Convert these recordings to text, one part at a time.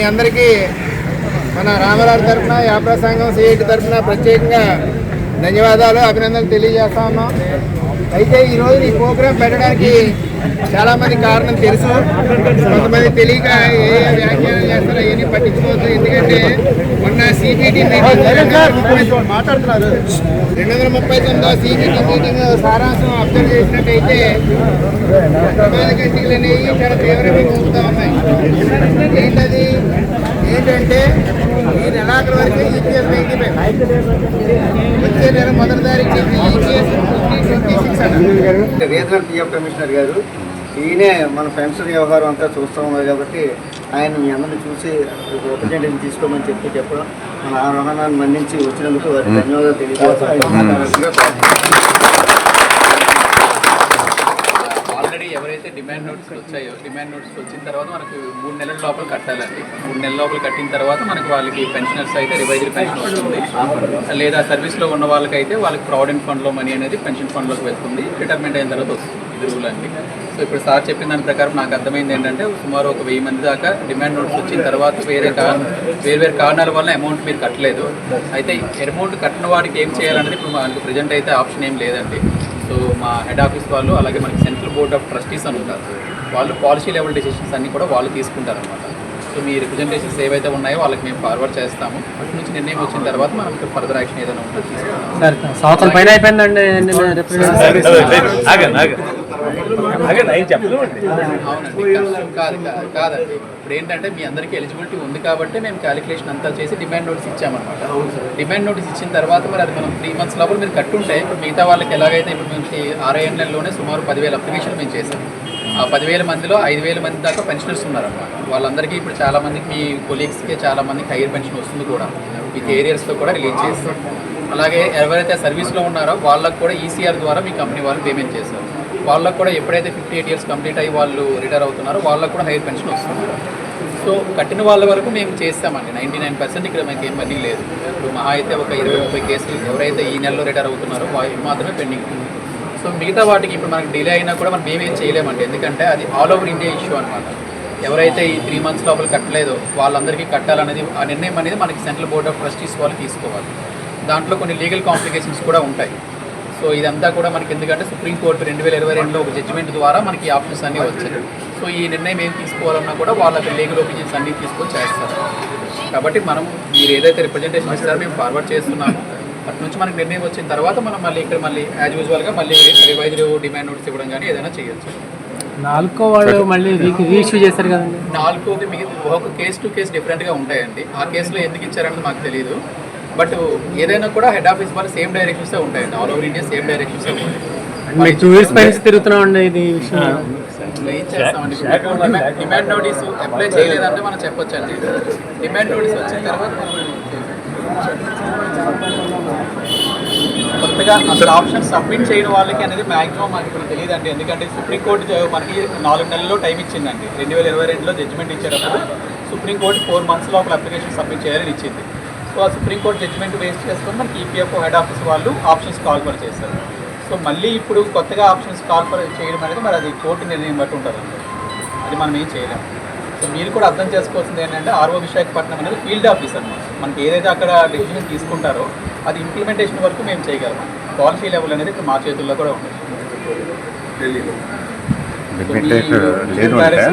అందరికీ మన రామరాజు తరఫున వ్యాపార సంఘం సిఐటి తరఫున ప్రత్యేకంగా ధన్యవాదాలు, అభినందనలు తెలియజేస్తా ఉన్నాం. అయితే ఈరోజు ఈ ప్రోగ్రాం పెట్టడానికి చాలామంది కారణం తెలుసు, కొంతమంది తెలియక ఏ వ్యాఖ్యానం చేస్తారో అవన్నీ పట్టించుకోవచ్చు. ఎందుకంటే మొన్న సిపిటి మీటింగ్ 239వ సిపిటి మీటింగ్ సారాంశం అబ్జర్వ్ చేసినట్టయితే ప్రమాద గంటలు అనేవి చాలా తీవ్రంగా మోగుతూ ఉన్నాయి. ఏంటంటే ఈ నెలాఖరు వరకు ఈపీఎస్ 95, వచ్చే నెల మొదటి తారీఖు ఈపీఎస్ 26 రీజనల్ పిఎఫ్ కమిషనర్ గారు ఈయనే మన పెన్షన్ వ్యవహారం అంతా చూస్తూ ఉన్నారు. కాబట్టి ఆయన మీ అందరినీ చూసి రిప్రజెంటేషన్ తీసుకోమని చెప్పడం మన ఆహ్వానాన్ని మన్నించి వచ్చినందుకు వారికి ధన్యవాదాలు తెలియజేస్తాను. ఆల్రెడీ ఎవరైతే డిమాండ్ నోట్స్ వచ్చాయో డిమాండ్ నోట్స్ వచ్చిన తర్వాత మనకు 3 నెలల లోపల కట్టాలండి. 3 నెలల లోపల కట్టిన తర్వాత మనకు వాళ్ళకి పెన్షనర్స్ అయితే రివైజ్డ్ పెన్షన్ వస్తుంది, లేదా సర్వీస్లో ఉన్న వాళ్ళకైతే వాళ్ళకి ప్రావిడెంట్ ఫండ్లో మనీ అనేది పెన్షన్ ఫండ్లోకి వెళ్తుంది. రిటైర్మెంట్ అయిన తర్వాత వస్తుంది. ఇది రూల్ అండి. సో ఇప్పుడు సార్ చెప్పిన దాని ప్రకారం నాకు అర్థమైంది ఏంటంటే సుమారు ఒక 1000 మంది దాకా డిమాండ్ నోట్స్ వచ్చిన తర్వాత వేరే కారణాల వల్ల అమౌంట్ మీరు కట్టలేదు. అయితే అమౌంట్ కట్టిన వాడికి ఏం చేయాలనేది ఇప్పుడు మనకు ప్రజెంట్ అయితే ఆప్షన్ ఏం లేదండి. సో మా హెడ్ ఆఫీస్ వాళ్ళు, అలాగే మనకి సెంట్రల్ బోర్డ్ ఆఫ్ ట్రస్టీస్ అని ఉంటారు, వాళ్ళు పాలసీ లెవెల్ డెసిషన్స్ అన్నీ కూడా వాళ్ళు తీసుకుంటారనమాట. సో మీ రిప్రజెంటేషన్స్ ఏవైతే ఉన్నాయో వాళ్ళకి మేము ఫార్వర్డ్ చేస్తాము. అటు నుంచి నిర్ణయం వచ్చిన తర్వాత మనం ఫర్దర్ యాక్షన్ ఏదైనా ఉంటే తీసుకుంటాం. సంవత్సరం పైన అయిపోయిందండి. అవునండి, కాదండి. ఇప్పుడు ఏంటంటే మీ అందరికీ ఎలిజిబిలిటీ ఉంది కాబట్టి మేము క్యాలిక్యులేషన్ అంతా చేసి డిమాండ్ నోటీస్ ఇచ్చామన్నమాట. డిమాండ్ నోటీస్ ఇచ్చిన తర్వాత మరి అది మనం 3 months లోపల మీరు కట్టుంటే ఇప్పుడు మిగతా వాళ్ళకి ఎలాగైతే ఇప్పుడు మేము 6 నెలల్లోనే సుమారు 10,000 అప్లికేషన్లు మేము చేసాం. ఆ 10,000 మందిలో 5,000 మంది దాకా పెన్షనర్స్ ఉన్నారన్నమాట. వాళ్ళందరికీ ఇప్పుడు చాలామందికి మీ కొలీగ్స్కి చాలామందికి హైయర్ పెన్షన్ వస్తుంది కూడా, మీకు ఏరియాస్లో కూడా రిలీజ్ చేస్తాం. అలాగే ఎవరైతే సర్వీస్లో ఉన్నారో వాళ్ళకు కూడా ఈసీఆర్ ద్వారా మీ కంపెనీ వాళ్ళు పేమెంట్ చేస్తారు. వాళ్ళకు కూడా ఎప్పుడైతే 58 years కంప్లీట్ అయ్యి వాళ్ళు రిటైర్ అవుతున్నారో వాళ్ళకు కూడా హైయర్ పెన్షన్ వస్తుంది. సో కట్టిన వాళ్ళ వరకు మేము చేస్తామండి. 99% ఇక్కడ మనకి ఏం మనీ లేదు. ఇప్పుడు మహా అయితే ఒక 20-30 కేసులు ఎవరైతే ఈ నెలలో రిటైర్ అవుతున్నారో వాళ్ళు మాత్రమే పెండింగ్ ఉంది. సో మిగతా వాటికి ఇప్పుడు మనకి డిలే అయినా కూడా మనం మేమేం చేయలేమండి. ఎందుకంటే అది ఆల్ ఓవర్ ఇండియా ఇష్యూ అనమాట. ఎవరైతే ఈ 3 months లోపల కట్టలేదో వాళ్ళందరికీ కట్టాలనేది ఆ నిర్ణయం అనేది మనకి సెంట్రల్ బోర్డ్ ఆఫ్ ట్రస్టీస్ వాళ్ళు తీసుకోవాలి. దాంట్లో కొన్ని లీగల్ కాంప్లికేషన్స్ కూడా ఉంటాయి. సో ఇదంతా కూడా మనకి ఎందుకంటే సుప్రీంకోర్టు 2022లో ఒక జడ్జిమెంట్ ద్వారా మనకి ఆప్షన్స్ అన్నీ వచ్చాయి. సో ఈ నిర్ణయం ఏం తీసుకోవాలన్నా కూడా వాళ్ళకి లీగల్ ఒపీనియన్స్ అన్నీ తీసుకొని చేస్తారు. కాబట్టి మనం మీరు ఏదైతే రిప్రజెంటేషన్ ఇస్తారో మేము ఫార్వర్డ్ చేస్తున్నాము. అటు నుంచి మనకి నిర్ణయం వచ్చిన తర్వాత మనం మళ్ళీ ఇక్కడ మళ్ళీ యాజ్ యూజువల్గా మళ్ళీ రివైజ్డ్ డిమాండ్ నోటీస్ ఇవ్వడం కానీ ఏదైనా చేయొచ్చు. 4 వాళ్ళు మళ్ళీ రీఇష్యూ చేస్తారు కదండి. 4కి మిగతా ఒక కేసు టు కేసు డిఫరెంట్గా ఉంటాయండి. ఆ కేసులో ఎందుకు ఇచ్చారనేది మాకు తెలియదు. బట్ ఏదైనా కూడా హెడ్ ఆఫీస్ వాళ్ళు సేమ్ డైరెక్షన్సే ఉంటాయండి. ఆల్ ఓవర్ ఇండియా సేమ్ డైరెక్షన్సే ఉంటాయి. 2 years పైన తిరుగుతున్నామండి. ఇది విషయం ఏం చేస్తామండి. డిమాండ్ నోటీస్ అప్లై చేయలేదంటే మనం చెప్పొచ్చండి. డిమాండ్ నోటీస్ వచ్చిన తర్వాత కొత్తగా అసలు ఆప్షన్ సబ్మిట్ చేయని వాళ్ళకి అనేది మ్యాక్సిమం మనకి ఇప్పుడు తెలియదండి. ఎందుకంటే సుప్రీంకోర్టు మనకి 4 నెలల్లో టైం ఇచ్చిందండి. 2022లో జడ్జిమెంట్ ఇచ్చేటప్పుడు సుప్రీంకోర్టు 4 months లోపల అప్లికేషన్ సబ్మిట్ చేయాలని ఇచ్చింది. సో ఆ సుప్రీంకోర్టు జడ్జిమెంట్ బేస్ చేసుకొని మనకి ఈపీఎఫ్ఓ హెడ్ ఆఫీస్ వాళ్ళు ఆప్షన్స్ కాల్ఫర్ చేస్తారు. సో మళ్ళీ ఇప్పుడు కొత్తగా ఆప్షన్స్ కాల్ఫర్ చేయడం అనేది మరి అది కోర్టు నిర్ణయం బట్టి ఉంటుందండి. అది మనం ఏం చేయలేము. సో మీరు కూడా అర్థం చేసుకోవాల్సింది ఏంటంటే ఆర్ఓ విశాఖపట్నం అనేది ఫీల్డ్ ఆఫీస్ అన్నమాట. మనకి ఏదైతే అక్కడ డెసిషన్ తీసుకుంటారో అది ఇంప్లిమెంటేషన్ వరకు మేము చేయగలం. పాలసీ లెవెల్ అనేది ఇప్పుడు మా చేతుల్లో కూడా ఉంటుంది.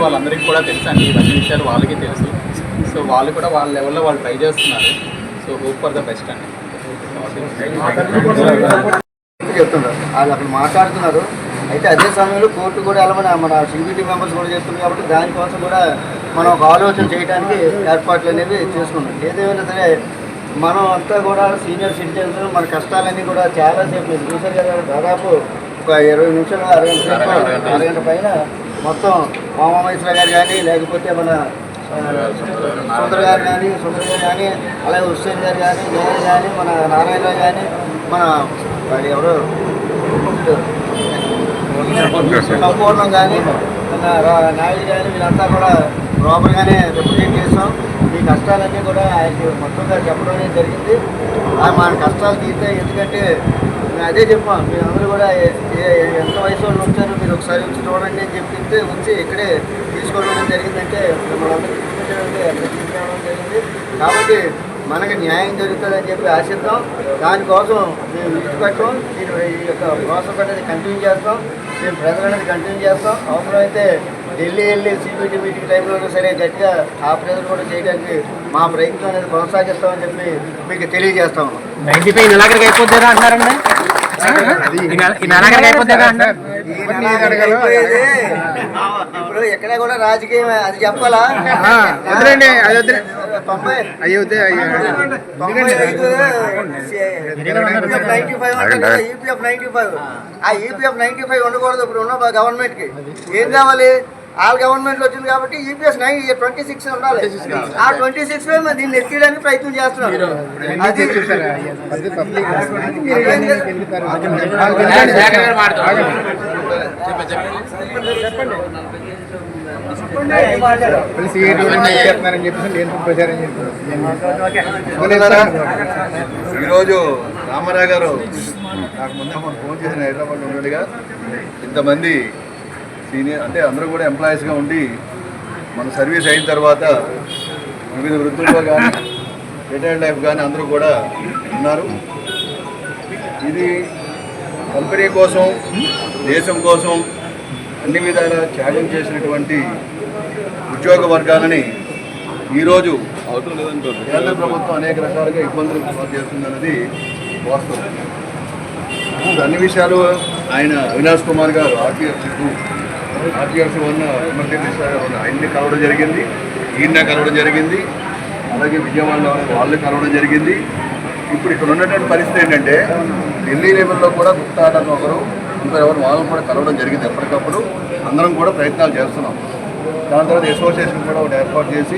వాళ్ళందరికీ కూడా తెలుసు అండి, ఇవన్నీ విషయాలు వాళ్ళకి తెలుసు. సో వాళ్ళు కూడా వాళ్ళ లెవెల్లో వాళ్ళు ట్రై చేస్తున్నారు. So hope for the best అండి. చెప్తున్నారు వాళ్ళు అక్కడ మాట్లాడుతున్నారు. అయితే అదే సమయంలో కోర్టు కూడా వెళ్ళమని మన సిబిటీ మెంబర్స్ కూడా చెప్తున్నారు. కాబట్టి దానికోసం కూడా మనం ఒక ఆలోచన చేయడానికి ఏర్పాట్లు అనేవి చేసుకున్నాం. ఏదేమైనా సరే మనం అంతా కూడా సీనియర్ సిటిజన్స్ మన కష్టాలన్నీ కూడా చాలాసేపు చూసారు కదా. దాదాపు ఒక 20 నిమిషాలు అరగంట పైన మొత్తం మామేశ్వర గారు కానీ, లేకపోతే మన సుందర్ గారు కానీ, అలాగే హుస్సేన్ గారు కానీ, నేను కానీ, మన నారాయణ కానీ, మన ఎవరు సంపూర్ణం కానీ, మన నాయుడు కానీ, వీళ్ళంతా కూడా ప్రాపర్గానే రిప్రజెంట్ చేస్తాం. ఈ కష్టాలన్నీ కూడా ఆయనకి మొత్తంగా చెప్పడం జరిగింది. మన కష్టాలు తీస్తే ఎందుకంటే మేము అదే చెప్పాం, మీరు అందరూ కూడా ఎంత వయసు వాళ్ళు వచ్చారు మీరు ఒకసారి వచ్చి చూడండి అని చెప్తే వచ్చి ఇక్కడే తీసుకోవడం జరిగిందంటే మిమ్మల్ని అందరూ తీసుకొచ్చారంటే అక్కడ తీసుకురావడం జరిగింది. కాబట్టి మనకి న్యాయం జరుగుతుందని చెప్పి ఆశిద్దాం. దానికోసం మేము విడిచిపెట్టాం, దీని ఈ యొక్క ప్రాసెస్ అనేది కంటిన్యూ చేస్తాం, మేము ప్రజలు అనేది కంటిన్యూ చేస్తాం. అవసరమైతే ఢిల్లీ వెళ్ళి సిబిటి మీటింగ్ టైంలో సరే గట్టిగా ఆ ప్రజలు కూడా చేయడానికి మా ప్రయత్నం అనేది కొనసాగిస్తామని చెప్పి మీకు తెలియజేస్తాం. 95 నెలాఖరికి అయిపోతుందా అంటున్నారండి? ఈ నెలాఖరికి అయిపోతుందా అంటారు? ఇప్పుడు ఎక్కడ కూడా రాజకీయం అది చెప్పాలా? 95 ఆ ఈపీఎఫ్ 95 ఉండకూడదు. ఇప్పుడు ఉన్న గవర్నమెంట్కి ఏం కావాలి? వాళ్ళ గవర్నమెంట్ వచ్చింది కాబట్టి ఈపీఎస్ 26 ఉండాలి. ఆ 26లో మేము దీన్ని ఎత్తియడానికి ప్రయత్నం చేస్తున్నాం. ఈరోజు రామారావు గారు నాకు ముందే మనం ఫోన్ చేసిన హైదరాబాద్ ఉండగా ఇంతమంది సీనియర్ అంటే అందరూ కూడా ఎంప్లాయీస్గా ఉండి మన సర్వీస్ అయిన తర్వాత వివిధ వృత్తుల్లో కానీ రిటైర్డ్ లైఫ్ కానీ అందరూ కూడా ఉన్నారు. ఇది కంపెనీ కోసం దేశం కోసం అన్ని విధాలా త్యాగం చేసినటువంటి ఉద్యోగ వర్గాలని ఈరోజు కేంద్ర ప్రభుత్వం అనేక రకాలుగా ఇబ్బందులు చేస్తుందన్నది వాస్తవం. అన్ని విషయాలు ఆయన అవినాష్ కుమార్ గారు ఆర్టీఎఫ్ ఉన్న ఆయన్ని కలవడం జరిగింది, ఈయన కలవడం జరిగింది, అలాగే విజయవాడలో వాళ్ళు కలవడం జరిగింది. ఇప్పుడు ఇక్కడ ఉన్నటువంటి పరిస్థితి ఏంటంటే ఢిల్లీ లెవెల్లో కూడా గుప్తా అని ఒకరు ఇంకెవరు వాళ్ళని కూడా కలవడం జరిగింది. ఎప్పటికప్పుడు అందరం కూడా ప్రయత్నాలు చేస్తున్నాం. దాని తర్వాత అసోసియేషన్ కూడా ఒకటి ఏర్పాటు చేసి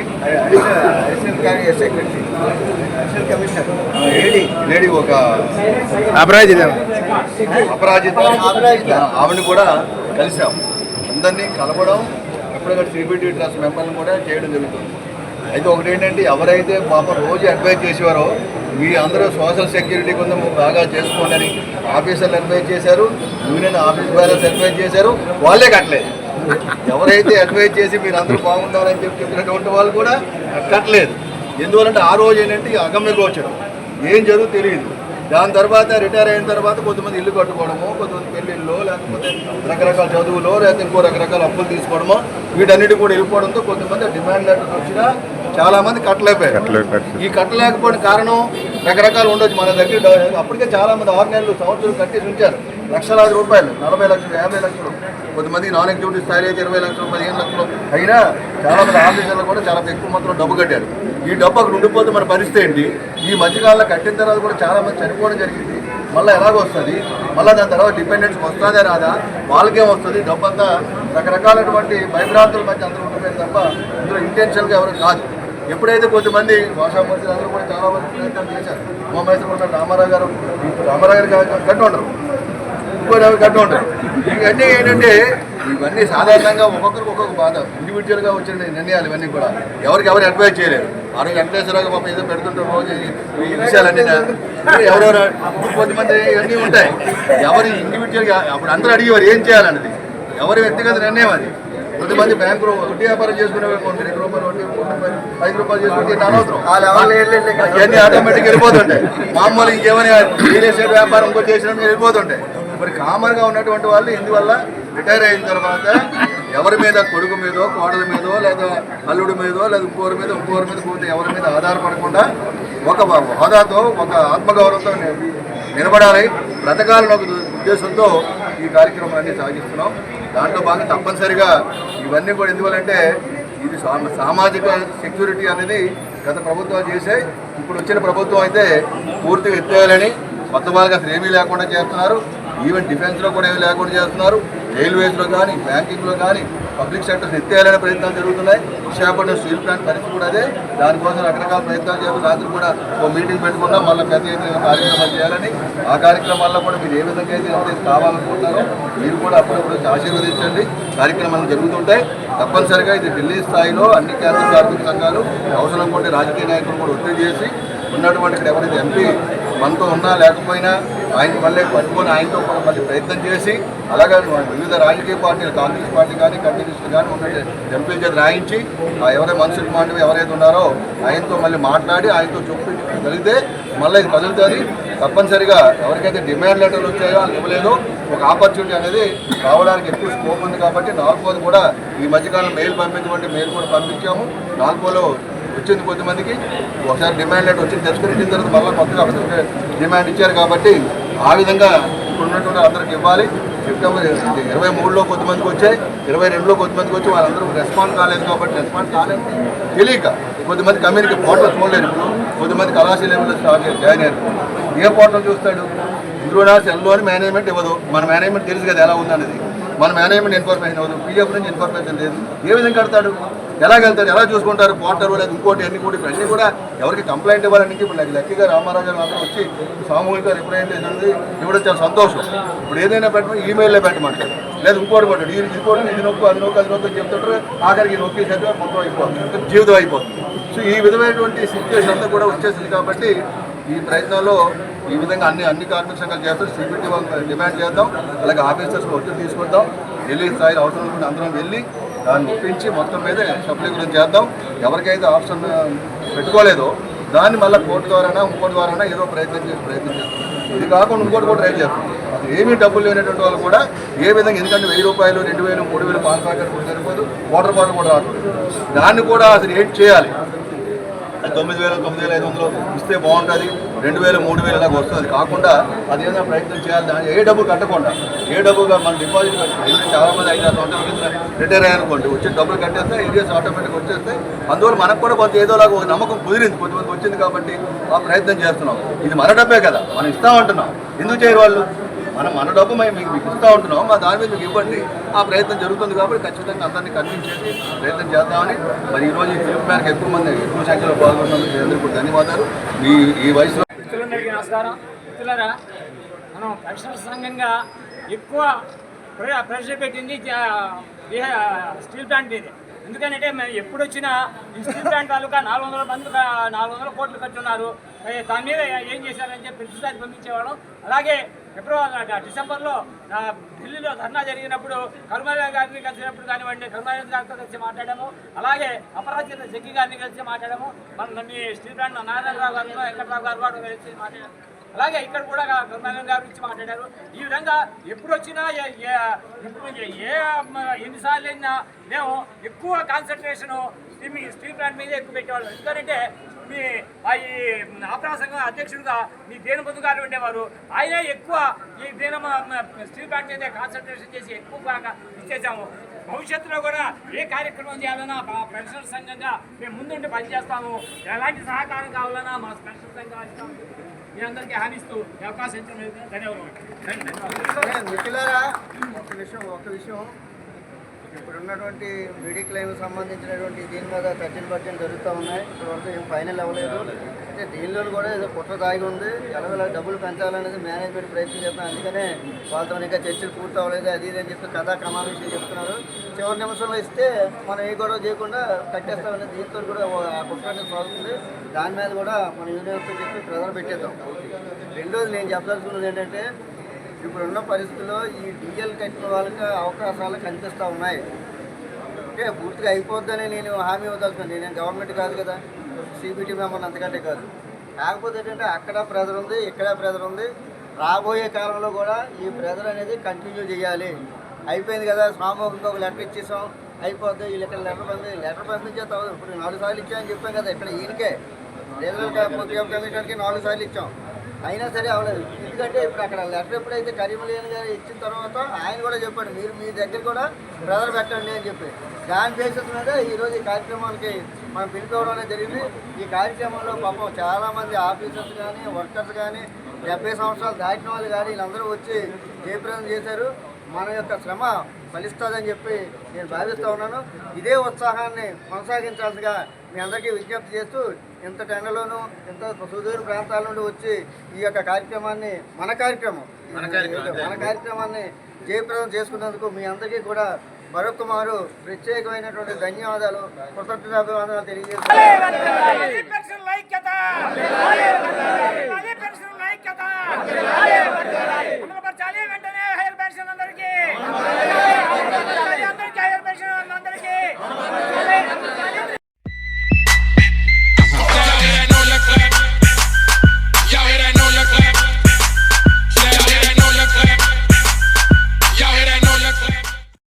లేడీ ఒక అపరాజిత ఆవిడని కూడా కలిసాం. అందరినీ కలవడం ఎప్పటికప్పుడు సిబిటి ట్రస్ట్ మెంబర్లను కూడా చేయడం జరుగుతుంది. అయితే ఒకటి ఏంటంటే ఎవరైతే పాపం రోజు అడ్వైజ్ చేసేవారో మీ అందరూ సోషల్ సెక్యూరిటీ కొంచెం బాగా చేసుకోండి అని ఆఫీసర్లు అడ్వైజ్ చేశారు, యూనియన్ ఆఫీస్ బ్యాలెన్స్ అడ్వైజ్ చేశారు, వాళ్ళే కట్టలేదు. ఎవరైతే అడ్వైజ్ చేసి మీరు అందరూ బాగుంటారని చెప్పినటువంటి వాళ్ళు కూడా కట్టలేదు. ఎందువల్లంటే ఆ రోజు ఏంటంటే అగమ్య గోచరం, ఏం జరుగుతుందో తెలియదు. దాని తర్వాత రిటైర్ అయిన తర్వాత కొంతమంది ఇల్లు కట్టుకోవడమో, కొంతమంది పెళ్ళిళ్ళలో, లేకపోతే రకరకాల చదువులో, లేకపోతే ఇంకో రకరకాల అప్పులు తీసుకోవడమో, వీటన్నిటి కూడా వెళ్ళిపోవడంతో కొంతమంది డిమాండ్ లెటర్స్ వచ్చినా చాలామంది కట్టలేకపోయారు. ఈ కట్టలేకపోయిన కారణం రకరకాలు ఉండొచ్చు. మన దగ్గర అప్పటికే చాలామంది 6 నెలలు సంవత్సరం కట్టేసి ఉంచారు లక్షలాది రూపాయలు, 40 లక్షలు, 50 లక్షలు, కొంతమంది నాన్ ఎగ్జిక్యూటివ్ స్థాయిలో అయితే 20 లక్షలు, 15 లక్షలు అయినా చాలామంది ఆఫీసర్లు కూడా చాలా ఎక్కువ మొత్తంలో డబ్బు కట్టారు. ఈ డబ్బు అక్కడ ఉండిపోతే మన పరిస్థితి ఏంటి? ఈ మధ్యకాలంలో కట్టిన తర్వాత కూడా చాలామంది చనిపోవడం జరిగింది. మళ్ళీ ఎలాగొస్తుంది? మళ్ళీ దాని తర్వాత డిపెండెన్స్ వస్తుందా రాదా? వాళ్ళకేం వస్తుంది? డబ్బు అంతా రకరకాలటువంటి భయభ్రాంతుల మధ్య అందరూ ఉండిపోయింది తప్ప ఇందులో ఇంటెన్షన్గా ఎవరు కాదు. ఎప్పుడైతే కొంతమంది భాషా మంత్రులు అందరూ కూడా చాలా మంది ప్రయత్నం చేశారు. ఉమామహేశ్వర ఉన్న రామారావు గారు కట్టు ఉంటారు, ఇంకోటి కట్టు ఉంటారు. ఇవన్నీ ఏంటంటే ఇవన్నీ సాధారణంగా ఒక్కొక్కరికి ఒక్కొక్క బాధ, ఇండివిజువల్గా వచ్చిన నిర్ణయాలు ఇవన్నీ కూడా ఎవరు అడ్వైజ్ చేయలేరు. ఆ రోజు వెంకటేశ్వరరావు పాపం ఏదో పెడుతుంటారు రోజు ఈ విషయాలన్నీ ఎవరెవరు కొంతమంది ఇవన్నీ ఉంటాయి. ఎవరు ఇండివిజువల్గా అప్పుడు అందరూ అడిగేవారు ఏం చేయాలన్నది, ఎవరి వ్యక్తిగత నిర్ణయం అది. కొంతమంది బ్యాంకులో వడ్డీ వ్యాపారం చేసుకునే 2 రూపాయలు వడ్డీ, 5 రూపాయలు చేసుకుంటే అనవసరం, ఇవన్నీ ఆటోమేటిక్గా వెళ్ళిపోతుంటాయి. మామూలు ఇంకేమైనా రియల్ ఎస్టేట్ వ్యాపారం ఇంకో చేసినట్టు వెళ్ళిపోతుంటాయి. మరి కామన్గా ఉన్నటువంటి వాళ్ళు ఇందువల్ల రిటైర్ అయిన తర్వాత ఎవరి మీద, కొడుకు మీదో, కోడల మీదో, లేదా అల్లుడి మీదో, లేదా ఇంకోరి మీద పోతే ఎవరి మీద ఆధారపడకుండా ఒక హోదాతో, ఒక ఆత్మగౌరవంతో నిలబడాలి, బ్రతకాలని ఒక ఉద్దేశంతో ఈ కార్యక్రమాన్ని సాగిస్తున్నాం. దాంట్లో భాగంగా తప్పనిసరిగా ఇవన్నీ కూడా ఎందువల్లంటే ఇది సామాజిక సెక్యూరిటీ అనేది గత ప్రభుత్వాలు చేసే, ఇప్పుడు వచ్చిన ప్రభుత్వం అయితే పూర్తిగా ఎత్తేయాలని, కొత్త వాళ్ళకి అసలు ఏమీ లేకుండా చేస్తున్నారు. ఈవెన్ డిఫెన్స్లో కూడా ఏమీ లేకుండా చేస్తున్నారు. రైల్వేస్లో కానీ, బ్యాంకింగ్లో కానీ పబ్లిక్ సెక్టర్స్ ఎత్తేయాలనే ప్రయత్నాలు జరుగుతున్నాయి. విశాఖపట్నం స్టీల్ ప్లాంట్ పరిస్థితి కూడా అదే. దానికోసం రకరకాల ప్రయత్నాలు చేయాలి. రాత్రి కూడా ఒక మీటింగ్ పెట్టుకున్నాం, మళ్ళీ పెద్ద ఎత్తున కార్యక్రమాలు చేయాలని. ఆ కార్యక్రమాల్లో కూడా మీరు ఏ విధంగా అయితే కావాలనుకుంటున్నారో మీరు కూడా అప్పుడప్పుడు ఆశీర్వదించండి. కార్యక్రమాలు జరుగుతుంటాయి. తప్పనిసరిగా ఇది ఢిల్లీ స్థాయిలో అన్ని కేంద్ర కార్మిక సంఘాలు అవసరం ఉంటే రాజకీయ నాయకులు కూడా ఒత్తిడి చేసి ఉన్నటువంటి ఇక్కడ ఎవరైతే ఎంపీ మనతో ఉన్నా లేకపోయినా ఆయన మళ్ళీ పట్టుకొని ఆయనతో మళ్ళీ ప్రయత్నం చేసి అలాగే వివిధ రాజకీయ పార్టీలు కాంగ్రెస్ పార్టీ కానీ కమ్యూనిస్టులు కానీ ఉన్న ఎంపీల చేత రాయించి ఎవరైతే మనుషులు మాండవి ఎవరైతే ఉన్నారో ఆయనతో మళ్ళీ మాట్లాడి ఆయనతో చూపించగలిగితే మళ్ళీ ఇది కదులుతుంది. తప్పనిసరిగా ఎవరికైతే డిమాండ్ లెటర్లు వచ్చాయో వాళ్ళు ఇవ్వలేదో ఒక ఆపర్చునిటీ అనేది రావడానికి ఎక్కువ స్కోప్ ఉంది. కాబట్టి 4వ కూడా ఈ మధ్యకాలం మెయిల్ పంపించమంటే మెయిల్ కూడా పంపించాము. 4వలో వచ్చింది కొద్దిమందికి, ఒకసారి డిమాండ్ లెటర్ వచ్చి తెచ్చుకుని తర్వాత మళ్ళీ కొత్తగా అక్కడ డిమాండ్ ఇచ్చారు. కాబట్టి ఆ విధంగా ఇప్పుడు ఉన్నటువంటి అందరికి ఇవ్వాలి. సెప్టెంబర్ 23లో కొద్దిమందికి వచ్చాయి, 22లో కొద్దిమందికి వచ్చి వాళ్ళందరూ రెస్పాన్స్ కాలేదు. కాబట్టి రెస్పాన్స్ కాలేదు తెలియక కొద్దిమంది కమ్యూనిటీ పోర్టల్ చూడలేదు. ఇప్పుడు కొద్దిమంది కళాశాల లెవెల్లో జాయిన్ అయ్యారు. ఏ పోర్టల్ చూస్తాడు? ఇందులో సెల్లో అని మేనేజ్మెంట్ ఇవ్వదు. మన మేనేజ్మెంట్ తెలుసు కదా ఎలా ఉందనేది. మన మేనేజ్మెంట్ ఇన్ఫర్మేషన్ ఇవ్వదు, పీఎఫ్ నుంచి ఇన్ఫర్మేషన్ లేదు. ఏ విధంగా కడతాడు? ఎలా వెళ్తారు? ఎలా చూసుకుంటారు? పోర్టల్ లేదు ఇంకోటి అన్ని కూడా ఇవన్నీ కూడా ఎవరికి కంప్లైంట్ ఇవ్వాలని ఇప్పుడు లక్కీగా రామారాజు గారు అందరూ వచ్చి సామూహిక రిప్రజెంటేషన్ ఇవ్వడం చాలా సంతోషం. ఇప్పుడు ఏదైనా పెట్టమని ఈమెయిల్లో పెట్టమంటారు, లేదు ఇంకోటి పెట్టాడు, ఇంకోటి ఇది నొక్కు అది నొక్కు అది నొక్కు అని చెప్తుంటారు. ఆఖరికి నొక్కి చదివే మొత్తం అయిపోతుంది, జీవితం అయిపోతుంది. సో ఈ విధమైనటువంటి సిచ్యువేషన్ అంతా కూడా వచ్చేసింది. కాబట్టి ఈ ప్రయత్నంలో ఈ విధంగా అన్ని కార్మిక సంఘాలు చేస్తాం. సిబిటి డిమాండ్ చేద్దాం, అలాగే ఆఫీసర్స్కి ఒత్తిడి తీసుకొద్దాం. ఢిల్లీ స్థాయిలో అవసరం కూడా అందరం వెళ్ళి దాన్ని ఒప్పించి మొత్తం మీద సఫలీకృతం చేద్దాం. ఎవరికైతే ఆప్షన్ పెట్టుకోలేదో దాన్ని మళ్ళీ కోర్టు ద్వారానా ఇంకోటి ద్వారానా ఏదో ప్రయత్నం చేస్తాం. ఇది కాకుండా ఇంకోటి కూడా ట్రై చేస్తాం. అసలు ఏమీ డబ్బులు లేనటువంటి వాళ్ళు కూడా ఏ విధంగా, ఎందుకంటే 1000 రూపాయలు 2000 3000 పాన్ ప్యాకెట్ కూడా సరిపోదు, వాటర్ బాటిల్ కూడా రాదు. దాన్ని కూడా అసలు ఏంటి చేయాలి? 9000 9500 ఇస్తే బాగుంటుంది, 2000 3000 ఇలాగ వస్తుంది. అది కాకుండా అది ఏదైనా ప్రయత్నం చేయాలి. దాన్ని ఏ డబ్బు కట్టకుండా ఏ డబ్బుగా మన డిపాజిట్ కట్టి చాలామంది 5-6 సంవత్సరాల కింద రిటైర్ అయ్యారనుకోండి, వచ్చి డబ్బులు కట్టేస్తే ఏరియాస్ ఆటోమేటిక్గా వచ్చేస్తే అందువల్ల మనకు కూడా కొంత ఏదోలాగా ఒక నమ్మకం కుదిరింది, కొంతమందికి వచ్చింది. కాబట్టి ఆ ప్రయత్నం చేస్తున్నాం. ఇది మన డబ్బే కదా, మనం ఇస్తామంటున్నాం. ఎందుకు చేయరు వాళ్ళు? మన డబ్బు మీకు ఇస్తూ ఉంటున్నాం, మా దాని మీద మీకు ఇవ్వండి. ఆ ప్రయత్నం జరుగుతుంది. కాబట్టి ఖచ్చితంగా అందరినీ కన్విన్స్ చేసి ప్రయత్నం చేద్దామని మరి ఈరోజు ఈ పిలుపు మేరకు ఎక్కువ సంఖ్యలో పాల్గొన్నందుకు అందరికీ కూడా ధన్యవాదాలు. ఈ వయసులో మిత్రులందరికీ నమస్కారం. మిత్రులారా, మనం పరిశ్రమ సంఘంగా ఎక్కువ ప్రెషర్ పెట్టింది స్టీల్ ప్లాంట్ మీద. ఎందుకంటే మేము ఎప్పుడు వచ్చినా ఈ స్టీల్ ప్లాంట్ తాలూకా 400 కోట్లు కట్టున్నారు. దాని మీద ఏం చేశారని చెప్పి ప్రతిసారి పంపించేవాళ్ళం. అలాగే డిసెంబర్లో ఢిల్లీలో ధర్నా జరిగినప్పుడు కరుణానిధి గారిని కలిసినప్పుడు కానివ్వండి, కరుణానిధి గారితో కలిసి మాట్లాడాము. అలాగే అపరాజిత జగ్గి గారిని కలిసి మాట్లాడాము. మీ స్టీల్ ప్లాంట్ నారాయణరావు గారు, వెంకటరావు గారు కూడా కలిసి మాట్లాడారు. అలాగే ఇక్కడ కూడా కరుణానిధి గారి గురించి మాట్లాడారు. ఈ విధంగా ఎప్పుడు వచ్చినా ఎన్నిసార్లు అయినా మేము ఎక్కువ కాన్సన్ట్రేషను స్టీల్ ప్లాంట్ మీద ఎక్కువ పెట్టేవాళ్ళం. ఎందుకంటే మీ ఈ ఆపరా సంఘం అధ్యక్షుడిగా మీ దేనబంధు గారు ఉండేవారు. ఆయనే ఎక్కువ ఈ స్టీల్ ప్లాంట్ మీద కాన్సన్ట్రేషన్ చేసి ఎక్కువ బాగా ఇచ్చేసాము. భవిష్యత్తులో కూడా ఏ కార్యక్రమం చేయాలన్నా పెన్షన్ సంఘంగా మేము ముందుండి పనిచేస్తాము. ఎలాంటి సహకారం కావాలన్నా మా పెన్షన్ సంఘం మీ అందరికీ హానిస్తూ అవకాశం ఇచ్చిన ధన్యవాదాలు. మిత్రులారా, ఒక విషయం ఇప్పుడు ఉన్నటువంటి బీడీ క్లెయిమ్ సంబంధించినటువంటి దీని మీద 13% జరుగుతూ ఉన్నాయి. ఇప్పటివరకు ఏం ఫైనల్ అవ్వలేదు. అంటే దీనిలో కూడా ఏదో కుట్ర దాగి ఉంది. ఎలాగోలా డబ్బులు పెంచాలనేది మేనేజ్మెంట్ ప్రయత్నం చేస్తున్నాం. అందుకనే వాళ్ళతో ఇంకా చర్చలు పూర్తి అవ్వలేదు, అది ఇది అని చెప్పి కథా కమావేశం చెప్తున్నారు. చివరి నిమిషంలో ఇస్తే మనం ఏ గొడవ చేయకుండా కట్టేస్తామని దీంతో కూడా ఆ కుట్ర అనేది సాగుతుంది. దాని మీద కూడా మన యూనియన్తో చెప్పి ప్రజలు పెట్టేద్దాం. రెండోది నేను చెప్పదలుచుకున్నది ఏంటంటే, ఇప్పుడున్న పరిస్థితుల్లో ఈ డిఎల్ కట్టిన వాళ్ళకి అవకాశాలు కనిపిస్తూ ఉన్నాయి. అంటే పూర్తిగా అయిపోద్దని నేను హామీ ఇవ్వదలుచుకున్నాను. నేను గవర్నమెంట్ కాదు కదా, సిబిటి మెంబర్ అంతకంటే కాదు. కాకపోతే ఏంటంటే అక్కడ ప్రెజర్ ఉంది, ఇక్కడ ప్రెజర్ ఉంది. రాబోయే కాలంలో కూడా ఈ ప్రెజర్ అనేది కంటిన్యూ చేయాలి. అయిపోయింది కదా, సామూహికంగా ఒక లెటర్ ఇచ్చేసాం, అయిపోద్ది. వీళ్ళు ఇక్కడ లెటర్ పంపించే తర్వాత ఇప్పుడు 4 సార్లు ఇచ్చామని చెప్పాం కదా. ఇక్కడ ఈయనకే రీజనల్ కమిషనర్కి 4 సార్లు ఇచ్చాం, అయినా సరే అవ్వలేదు. ఎందుకంటే ఇప్పుడు అక్కడ లెటర్ ఎప్పుడైతే కరీముల్లాహ్ గారు ఇచ్చిన తర్వాత ఆయన కూడా చెప్పాడు, మీరు మీ దగ్గర కూడా ప్రెజర్ పెట్టండి అని చెప్పి. దాని బేసిస్ మీద ఈరోజు ఈ కార్యక్రమాలకి మనం పిలుపుకోవడం అనేది జరిగింది. ఈ కార్యక్రమంలో పాపం చాలామంది ఆఫీసర్స్ కానీ, వర్కర్స్ కానీ, 70 సంవత్సరాలు దాటిన వాళ్ళు కానీ వీళ్ళందరూ వచ్చి జయప్రదం చేశారు. మన యొక్క శ్రమ ఫలిస్తుందని చెప్పి నేను భావిస్తూ ఉన్నాను. ఇదే ఉత్సాహాన్ని కొనసాగించాల్సిగా మీ అందరికీ విజ్ఞప్తి చేస్తూ, ఇంత టెండలోనూ ఇంత సుదూర ప్రాంతాల నుండి వచ్చి ఈ యొక్క కార్యక్రమాన్ని మన కార్యక్రమాన్ని జయప్రదం చేసుకున్నందుకు మీ అందరికీ కూడా మరొక మారు ప్రత్యేకమైనటువంటి ధన్యవాదాలు, కృతజ్ఞతాభివందనాలు తెలియజేస్తున్నాను.